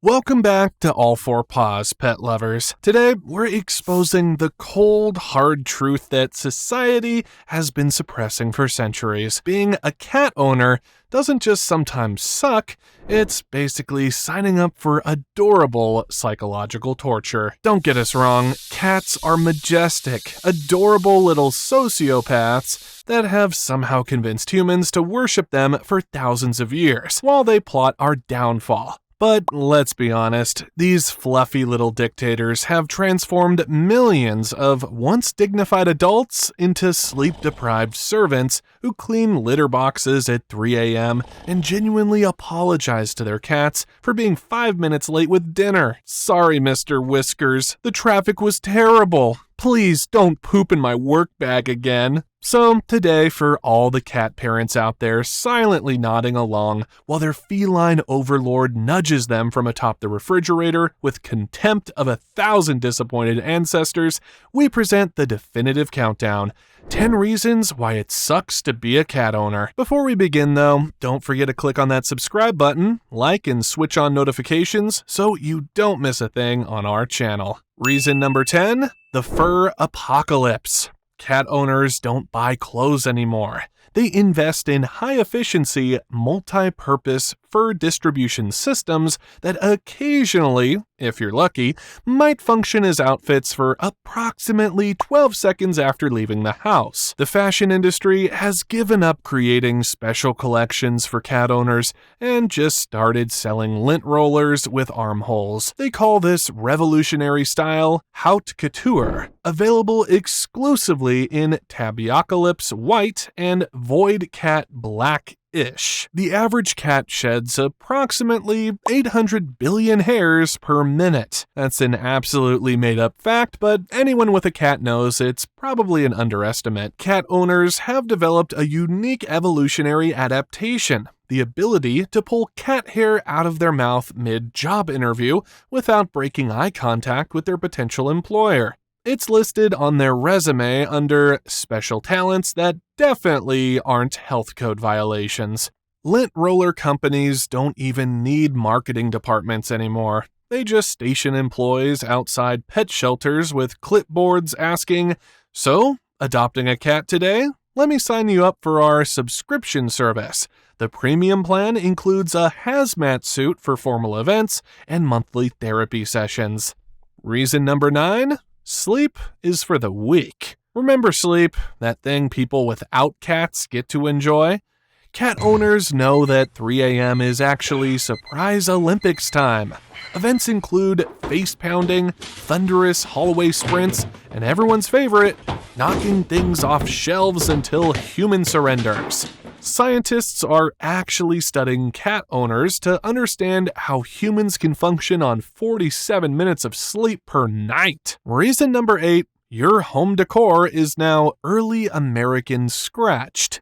Welcome back to All Four Paws, pet lovers. Today, we're exposing the cold, hard truth that society has been suppressing for centuries. Being a cat owner doesn't just sometimes suck, it's basically signing up for adorable psychological torture. Don't get us wrong, cats are majestic, adorable little sociopaths that have somehow convinced humans to worship them for thousands of years, while they plot our downfall. But let's be honest, these fluffy little dictators have transformed millions of once dignified adults into sleep-deprived servants who clean litter boxes at 3 a.m. and genuinely apologize to their cats for being 5 minutes late with dinner. Sorry, Mr. Whiskers, the traffic was terrible. Please don't poop in my work bag again. So today, for all the cat parents out there silently nodding along while their feline overlord nudges them from atop the refrigerator with contempt of 1,000 disappointed ancestors, we present the definitive countdown. 10 reasons why it sucks to be a cat owner. Before we begin though, don't forget to click on that subscribe button, like and switch on notifications so you don't miss a thing on our channel. Reason number 10, the fur apocalypse. Cat owners don't buy clothes anymore. They invest in high-efficiency, multi-purpose fur distribution systems that occasionally, if you're lucky, might function as outfits for approximately 12 seconds after leaving the house. The fashion industry has given up creating special collections for cat owners and just started selling lint rollers with armholes. They call this revolutionary style haute couture, available exclusively in Tabiocalypse white and Void Cat black-ish. The average cat sheds approximately 800 billion hairs per minute. That's an absolutely made-up fact, but anyone with a cat knows it's probably an underestimate. Cat owners have developed a unique evolutionary adaptation, the ability to pull cat hair out of their mouth mid-job interview without breaking eye contact with their potential employer. It's listed on their resume under special talents that definitely aren't health code violations. Lint roller companies don't even need marketing departments anymore. They just station employees outside pet shelters with clipboards asking, "So, adopting a cat today? Let me sign you up for our subscription service. The premium plan includes a hazmat suit for formal events and monthly therapy sessions." Reason number 9? Sleep is for the weak. Remember sleep, that thing people without cats get to enjoy? Cat owners know that 3 a.m. is actually surprise Olympics time. Events include face-pounding, thunderous hallway sprints, and everyone's favorite, knocking things off shelves until human surrenders. Scientists are actually studying cat owners to understand how humans can function on 47 minutes of sleep per night. Reason number 8, your home decor is now early American scratched.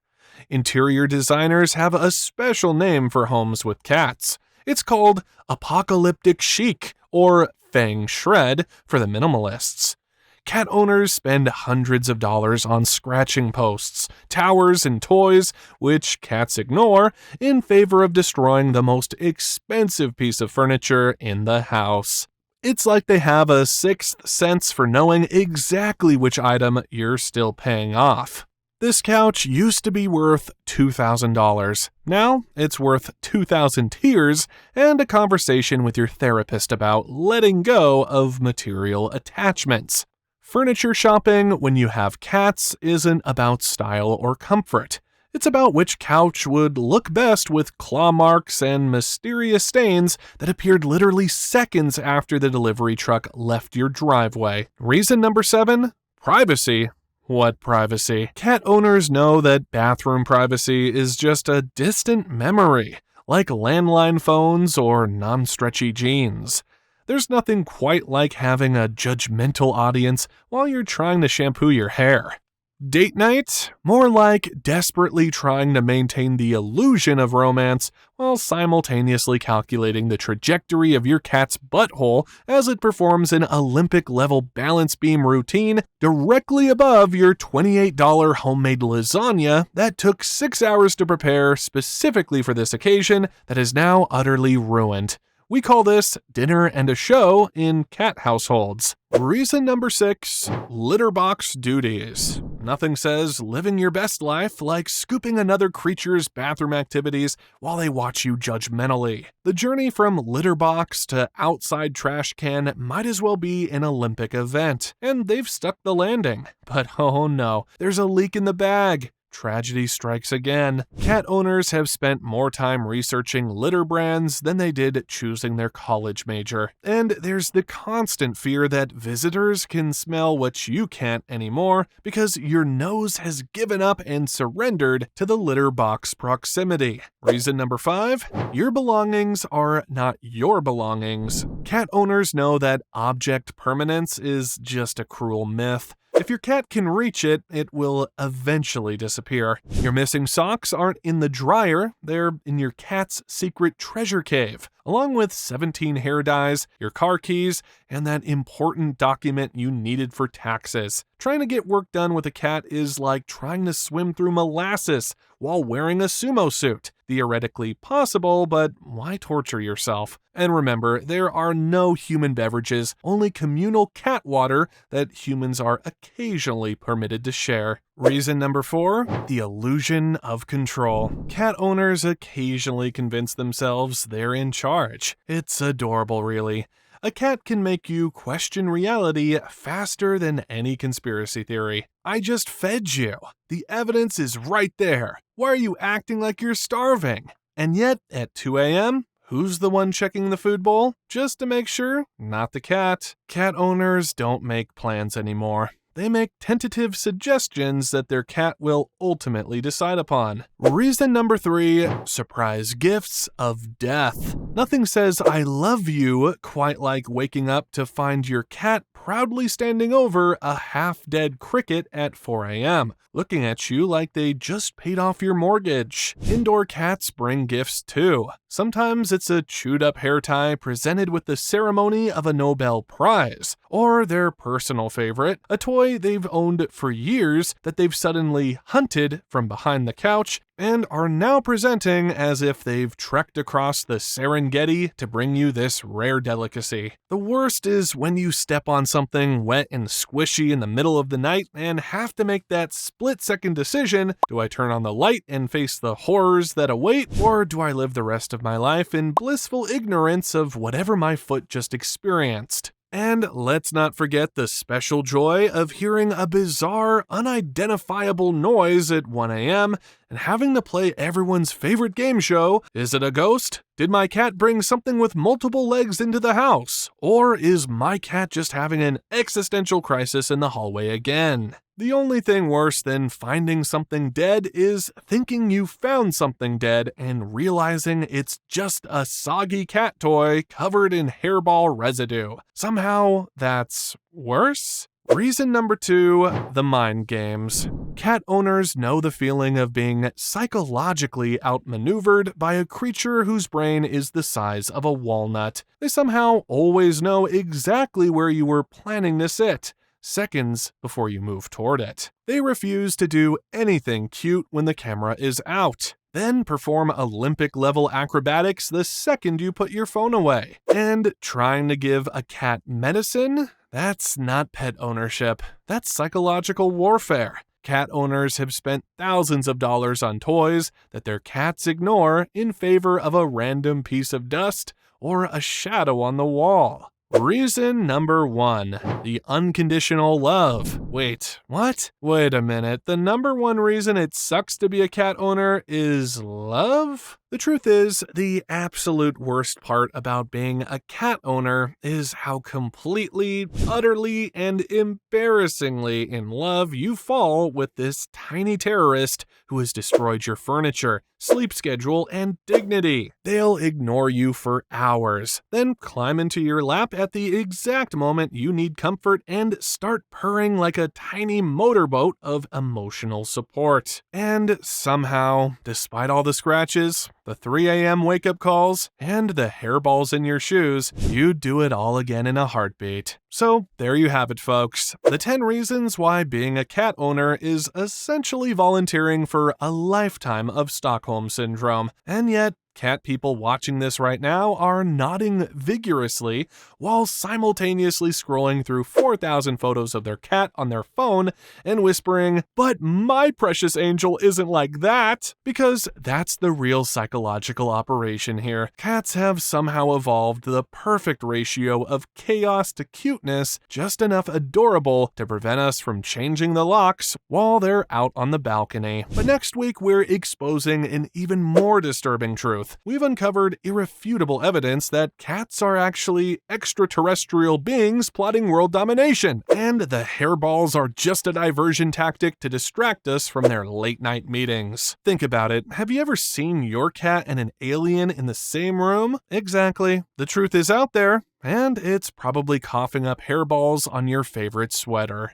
Interior designers have a special name for homes with cats. It's called apocalyptic chic, or feng shred for the minimalists. Cat owners spend hundreds of dollars on scratching posts, towers, and toys, which cats ignore, in favor of destroying the most expensive piece of furniture in the house. It's like they have a sixth sense for knowing exactly which item you're still paying off. This couch used to be worth $2,000. Now it's worth 2,000 tears and a conversation with your therapist about letting go of material attachments. Furniture shopping when you have cats isn't about style or comfort. It's about which couch would look best with claw marks and mysterious stains that appeared literally seconds after the delivery truck left your driveway. Reason number 7, privacy. What privacy? Cat owners know that bathroom privacy is just a distant memory, like landline phones or non-stretchy jeans. There's nothing quite like having a judgmental audience while you're trying to shampoo your hair. Date night? More like desperately trying to maintain the illusion of romance while simultaneously calculating the trajectory of your cat's butthole as it performs an Olympic-level balance beam routine directly above your $28 homemade lasagna that took 6 hours to prepare specifically for this occasion that is now utterly ruined. We call this dinner and a show in cat households. Reason number 6, litter box duties. Nothing says living your best life like scooping another creature's bathroom activities while they watch you judgmentally. The journey from litter box to outside trash can might as well be an Olympic event, and they've stuck the landing. But oh no, there's a leak in the bag. Tragedy strikes again. Cat owners have spent more time researching litter brands than they did choosing their college major. And there's the constant fear that visitors can smell what you can't anymore because your nose has given up and surrendered to the litter box proximity. Reason number 5, your belongings are not your belongings. Cat owners know that object permanence is just a cruel myth. If your cat can reach it, it will eventually disappear. Your missing socks aren't in the dryer, they're in your cat's secret treasure cave, along with 17 hair dyes, your car keys, and that important document you needed for taxes. Trying to get work done with a cat is like trying to swim through molasses while wearing a sumo suit. Theoretically possible, but why torture yourself? And remember, there are no human beverages, only communal cat water that humans are occasionally permitted to share. Reason number 4, the illusion of control. Cat owners occasionally convince themselves they're in charge. It's adorable, really. A cat can make you question reality faster than any conspiracy theory. I just fed you. The evidence is right there. Why are you acting like you're starving? And yet, at 2 a.m., who's the one checking the food bowl? Just to make sure, not the cat. Cat owners don't make plans anymore. They make tentative suggestions that their cat will ultimately decide upon. Reason number 3, surprise gifts of death. Nothing says I love you quite like waking up to find your cat proudly standing over a half-dead cricket at 4 a.m., looking at you like they just paid off your mortgage. Indoor cats bring gifts too. Sometimes it's a chewed-up hair tie presented with the ceremony of a Nobel Prize, or their personal favorite, a toy they've owned for years that they've suddenly hunted from behind the couch and are now presenting as if they've trekked across the Serengeti to bring you this rare delicacy. The worst is when you step on something wet and squishy in the middle of the night and have to make that split-second decision: do I turn on the light and face the horrors that await, or do I live the rest of my life in blissful ignorance of whatever my foot just experienced? And let's not forget the special joy of hearing a bizarre, unidentifiable noise at 1 a.m. and having to play everyone's favorite game show. Is it a ghost? Did my cat bring something with multiple legs into the house? Or is my cat just having an existential crisis in the hallway again? The only thing worse than finding something dead is thinking you found something dead and realizing it's just a soggy cat toy covered in hairball residue. Somehow, that's worse? Reason number 2, the mind games. Cat owners know the feeling of being psychologically outmaneuvered by a creature whose brain is the size of a walnut. They somehow always know exactly where you were planning to sit, seconds before you move toward it. They refuse to do anything cute when the camera is out, then perform Olympic-level acrobatics the second you put your phone away. And trying to give a cat medicine? That's not pet ownership. That's psychological warfare. Cat owners have spent thousands of dollars on toys that their cats ignore in favor of a random piece of dust or a shadow on the wall. Reason number 1, the unconditional love. Wait, what? Wait a minute. The number 1 reason it sucks to be a cat owner is love? The truth is, the absolute worst part about being a cat owner is how completely, utterly, and embarrassingly in love you fall with this tiny terrorist who has destroyed your furniture, sleep schedule, and dignity. They'll ignore you for hours, then climb into your lap at the exact moment you need comfort and start purring like a tiny motorboat of emotional support. And somehow, despite all the scratches, the 3 a.m. wake-up calls, and the hairballs in your shoes, you do it all again in a heartbeat. So there you have it, folks. The 10 reasons why being a cat owner is essentially volunteering for a lifetime of Stockholm Syndrome. And yet, cat people watching this right now are nodding vigorously while simultaneously scrolling through 4,000 photos of their cat on their phone and whispering, "But my precious angel isn't like that!" Because that's the real psychological operation here. Cats have somehow evolved the perfect ratio of chaos to cuteness, just enough adorable to prevent us from changing the locks while they're out on the balcony. But next week, we're exposing an even more disturbing truth. We've uncovered irrefutable evidence that cats are actually extraterrestrial beings plotting world domination, and the hairballs are just a diversion tactic to distract us from their late-night meetings. Think about it. Have you ever seen your cat and an alien in the same room? Exactly. The truth is out there, and it's probably coughing up hairballs on your favorite sweater.